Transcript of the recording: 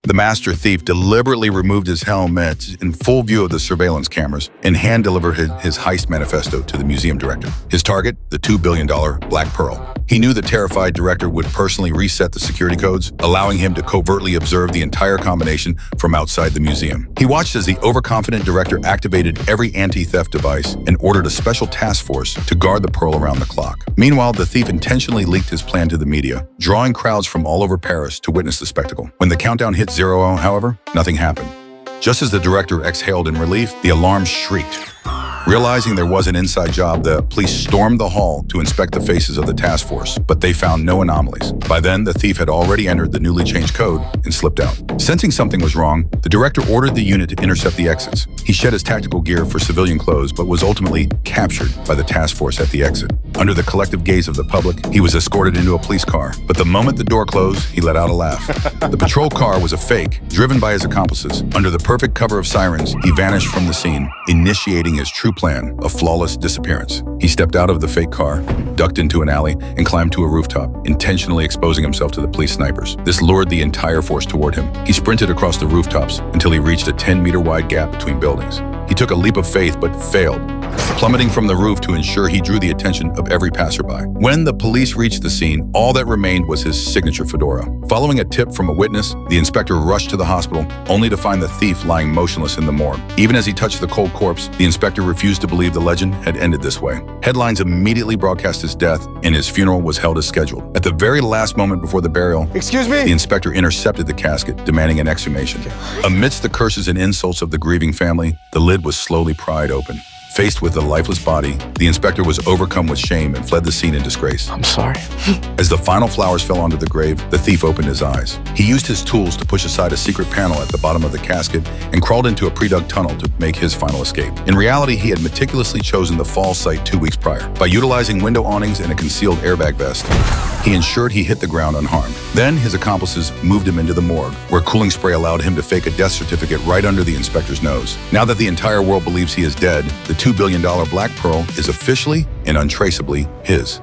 The master thief deliberately removed his helmet in full view of the surveillance cameras and hand-delivered his heist manifesto to the museum director. His target, the $2 billion Black Pearl. He knew the terrified director would personally reset the security codes, allowing him to covertly observe the entire combination from outside the museum. He watched as the overconfident director activated every anti-theft device and ordered a special task force to guard the pearl around the clock. Meanwhile, the thief intentionally leaked his plan to the media, drawing crowds from all over Paris to witness the spectacle. When the countdown hit 0, however, nothing happened. Just as the director exhaled in relief, the alarm shrieked. Realizing there was an inside job, the police stormed the hall to inspect the faces of the task force, but they found no anomalies. By then, the thief had already entered the newly changed code and slipped out. Sensing something was wrong, the director ordered the unit to intercept the exits. He shed his tactical gear for civilian clothes, but was ultimately captured by the task force at the exit. Under the collective gaze of the public, he was escorted into a police car. But the moment the door closed, he let out a laugh. The patrol car was a fake, driven by his accomplices. Under the perfect cover of sirens, he vanished from the scene, initiating his true plan, a flawless disappearance. He stepped out of the fake car, ducked into an alley, and climbed to a rooftop, intentionally exposing himself to the police snipers. This lured the entire force toward him. He sprinted across the rooftops until he reached a 10-meter wide gap between buildings. He took a leap of faith but failed, plummeting from the roof to ensure he drew the attention of every passerby. When the police reached the scene, all that remained was his signature fedora. Following a tip from a witness, the inspector rushed to the hospital, only to find the thief lying motionless in the morgue. Even as he touched the cold corpse, the inspector refused to believe the legend had ended this way. Headlines immediately broadcast his death, and his funeral was held as scheduled. At the very last moment before the burial, Excuse me? the inspector intercepted the casket, demanding an exhumation. Amidst the curses and insults of the grieving family, the lid was slowly pried open. Faced with the lifeless body, the inspector was overcome with shame and fled the scene in disgrace. I'm sorry. As the final flowers fell onto the grave, the thief opened his eyes. He used his tools to push aside a secret panel at the bottom of the casket and crawled into a pre-dug tunnel to make his final escape. In reality, he had meticulously chosen the fall site 2 weeks prior. By utilizing window awnings and a concealed airbag vest, he ensured he hit the ground unharmed. Then his accomplices moved him into the morgue, where cooling spray allowed him to fake a death certificate right under the inspector's nose. Now that the entire world believes he is dead, the $2 billion Black Pearl is officially and untraceably his.